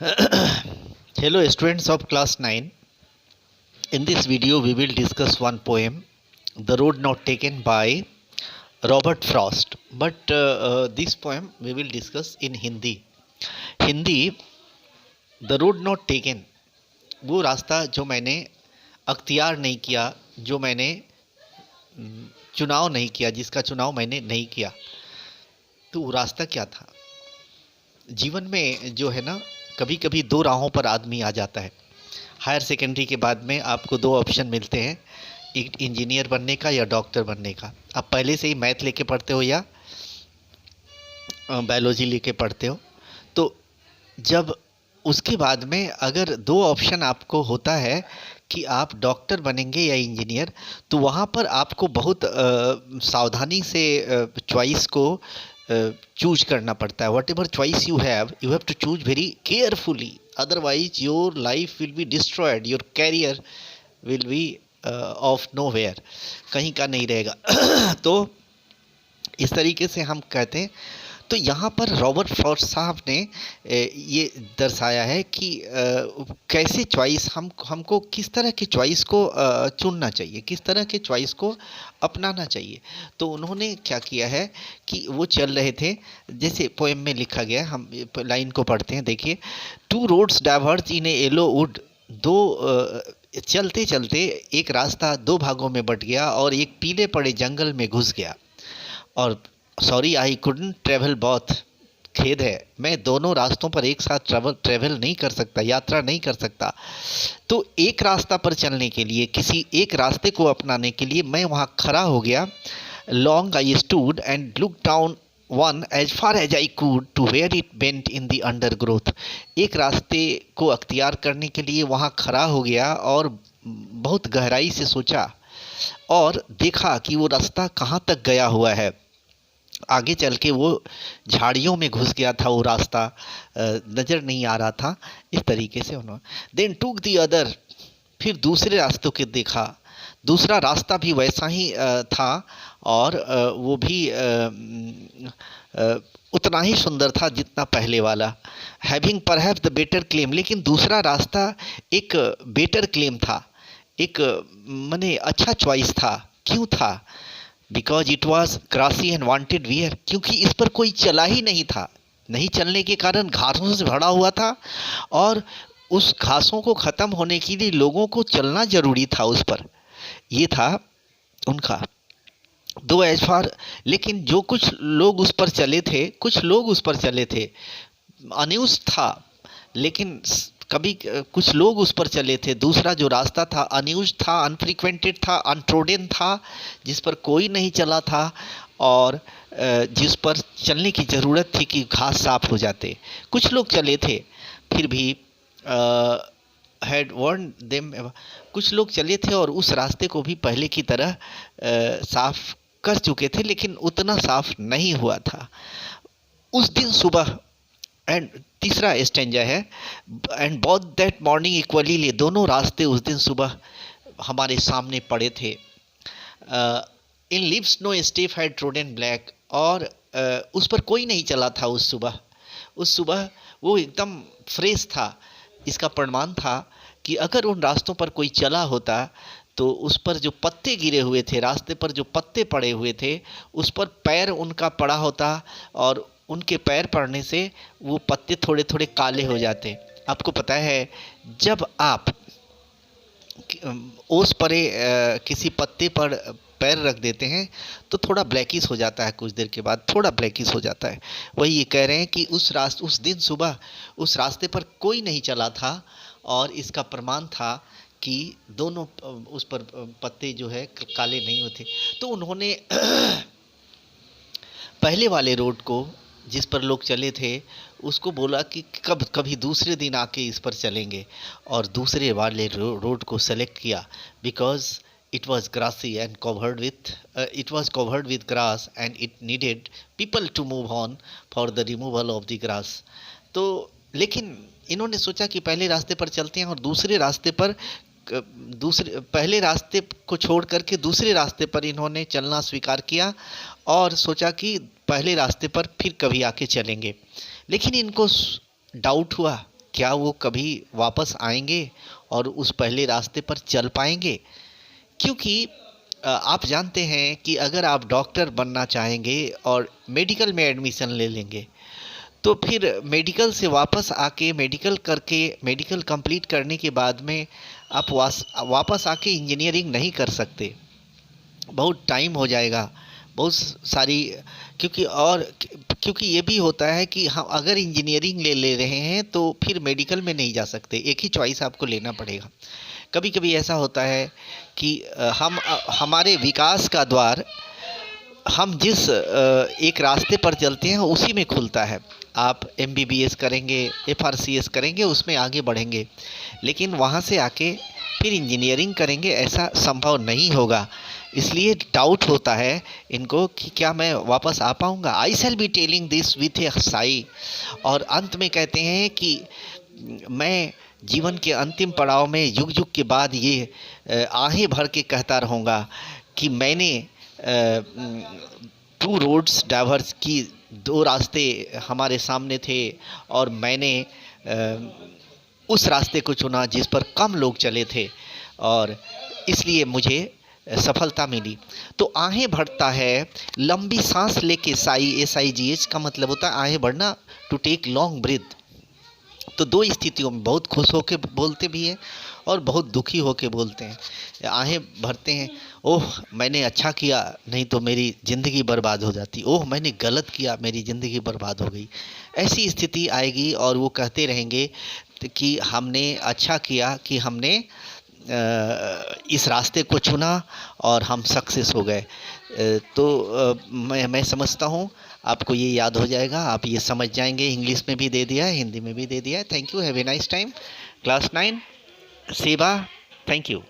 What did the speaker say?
Hello students of class 9. In this video we will discuss one poem, The Road Not Taken by Robert Frost. But this poem we will discuss in Hindi. Hindi the road not taken, वो रास्ता जो मैंने अख्तियार नहीं किया, जो मैंने चुनाव नहीं किया, जिसका चुनाव मैंने नहीं किया। तो वो रास्ता क्या था? जीवन में जो है ना, कभी कभी दो राहों पर आदमी आ जाता है। हायर सेकेंडरी के बाद में आपको दो ऑप्शन मिलते हैं, एक इंजीनियर बनने का या डॉक्टर बनने का। आप पहले से ही मैथ लेके पढ़ते हो या बायोलॉजी लेके पढ़ते हो। तो जब उसके बाद में अगर दो ऑप्शन आपको होता है कि आप डॉक्टर बनेंगे या इंजीनियर, तो वहाँ पर आपको बहुत सावधानी से चॉइस को चूज करना पड़ता है। Whatever choice you have to choose very carefully, otherwise your life will be destroyed, your career will be of nowhere, कहीं का नहीं रहेगा। तो इस तरीके से हम कहते हैं। तो यहाँ पर रॉबर्ट फ्रॉस्ट साहब ने ये दर्शाया है कि कैसे चॉइस हमको किस तरह की चॉइस को चुनना चाहिए, किस तरह के चॉइस को अपनाना चाहिए। तो उन्होंने क्या किया है कि वो चल रहे थे, जैसे पोएम में लिखा गया, हम लाइन को पढ़ते हैं। देखिए, two roads diverge in A yellow would, दो चलते चलते एक रास्ता दो भागों में बट गया और एक पीले पड़े जंगल में घुस गया। और sorry I couldn't travel both, खेद है मैं दोनों रास्तों पर एक साथ ट्रेवल नहीं कर सकता, यात्रा नहीं कर सकता। तो एक रास्ता पर चलने के लिए, किसी एक रास्ते को अपनाने के लिए मैं वहाँ खड़ा हो गया। Long I stood and look down one as far as I could to where it bent in the undergrowth. एक रास्ते को अख्तियार करने के लिए वहाँ खड़ा हो गया और बहुत गहराई से सोचा और देखा कि वो रास्ता कहाँ तक गया हुआ है। आगे चल के वो झाड़ियों में घुस गया था, वो रास्ता नज़र नहीं आ रहा था। इस तरीके से उन्होंने देन टूक दी अदर, फिर दूसरे रास्तों के देखा। दूसरा रास्ता भी वैसा ही था और वो भी उतना ही सुंदर था जितना पहले वाला। Having perhaps the better claim, लेकिन दूसरा रास्ता एक बेटर क्लेम था, एक माने अच्छा चॉइस था। क्यों था? Because it was grassy and wanted wear, क्योंकि इस पर कोई चला ही नहीं था। नहीं चलने के कारण घासों से भरा हुआ था और उस घासों को ख़त्म होने के लिए लोगों को चलना ज़रूरी था उस पर। ये था उनका दो एज फार। लेकिन जो कुछ लोग उस पर चले थे, कुछ लोग उस पर चले थे, अनयूज था, लेकिन कभी कुछ लोग उस पर चले थे। दूसरा जो रास्ता था अनयूज था, अनफ्रीक्वेंटेड था, अनट्रोडन था, जिस पर कोई नहीं चला था और जिस पर चलने की ज़रूरत थी कि घास साफ हो जाते। कुछ लोग चले थे, फिर भी हैड वर्न देम, कुछ लोग चले थे और उस रास्ते को भी पहले की तरह साफ कर चुके थे, लेकिन उतना साफ नहीं हुआ था। उस दिन सुबह, एंड तीसरा स्टेंजा है, and both that morning equally, ले दोनों रास्ते उस दिन सुबह हमारे सामने पड़े थे। In leaves no step had trodden black, और उस पर कोई नहीं चला था उस सुबह। उस सुबह वो एकदम फ्रेश था। इसका प्रमाण था कि अगर उन रास्तों पर कोई चला होता तो उस पर जो पत्ते गिरे हुए थे, रास्ते पर जो पत्ते पड़े हुए थे, उस पर पैर उनका पड़ा होता और उनके पैर पड़ने से वो पत्ते थोड़े थोड़े काले हो जाते। आपको पता है, जब आप ओस परे किसी पत्ते पर पैर रख देते हैं तो थोड़ा ब्लैकिश हो जाता है, कुछ देर के बाद थोड़ा ब्लैकिश हो जाता है। वही ये कह रहे हैं कि उस दिन सुबह उस रास्ते पर कोई नहीं चला था और इसका प्रमाण था कि दोनों उस पर पत्ते जो है काले नहीं होते। तो उन्होंने पहले वाले रोड को, जिस पर लोग चले थे, उसको बोला कि कभी दूसरे दिन आके इस पर चलेंगे, और दूसरे वाले रोड को सेलेक्ट किया because it was grassy and covered with grass and it needed people to move on for the removal of the grass. तो लेकिन इन्होंने सोचा कि पहले रास्ते पर चलते हैं और दूसरे रास्ते पर पहले रास्ते को छोड़ करके दूसरे रास्ते पर इन्होंने चलना स्वीकार किया और सोचा कि पहले रास्ते पर फिर कभी आके चलेंगे। लेकिन इनको डाउट हुआ क्या वो कभी वापस आएंगे और उस पहले रास्ते पर चल पाएंगे? क्योंकि आप जानते हैं कि अगर आप डॉक्टर बनना चाहेंगे और मेडिकल में एडमिशन ले लेंगे, तो फिर मेडिकल से वापस आके मेडिकल करके मेडिकल कंप्लीट करने के बाद में आप वापस आके इंजीनियरिंग नहीं कर सकते। बहुत टाइम हो जाएगा, बहुत सारी, क्योंकि ये भी होता है कि हम अगर इंजीनियरिंग ले ले रहे हैं तो फिर मेडिकल में नहीं जा सकते, एक ही चॉइस आपको लेना पड़ेगा। कभी कभी ऐसा होता है कि हमारे विकास का द्वार हम जिस एक रास्ते पर चलते हैं उसी में खुलता है। आप एमबीबीएस करेंगे, एफआरसीएस करेंगे, उसमें आगे बढ़ेंगे, लेकिन वहाँ से आके फिर इंजीनियरिंग करेंगे ऐसा संभव नहीं होगा। इसलिए डाउट होता है इनको कि क्या मैं वापस आ पाऊँगा। I shall be telling this with a sigh. और अंत में कहते हैं कि मैं जीवन के अंतिम पड़ाव में युग युग के बाद ये आहें भर के कहता रहूँगा कि मैंने टू रोड्स डाइवर्स की, दो रास्ते हमारे सामने थे और मैंने उस रास्ते को चुना जिस पर कम लोग चले थे और इसलिए मुझे सफलता मिली। तो आहें भरता है लंबी सांस लेके साई, SIGH का मतलब होता है आहें भरना, टू टेक लॉन्ग ब्रीथ। तो दो स्थितियों में बहुत खुश होके बोलते भी हैं और बहुत दुखी होके बोलते हैं। आहें भरते हैं, ओह मैंने अच्छा किया, नहीं तो मेरी ज़िंदगी बर्बाद हो जाती, ओह मैंने गलत किया, मेरी ज़िंदगी बर्बाद हो गई। ऐसी स्थिति आएगी और वो कहते रहेंगे कि हमने अच्छा किया कि हमने इस रास्ते को चुना और हम सक्सेस हो गए। तो मैं समझता हूँ आपको ये याद हो जाएगा, आप ये समझ जाएंगे। इंग्लिश में भी दे दिया है, हिंदी में भी दे दिया है। Thank you, have a nice time. Class 9 सेवा, थैंक यू।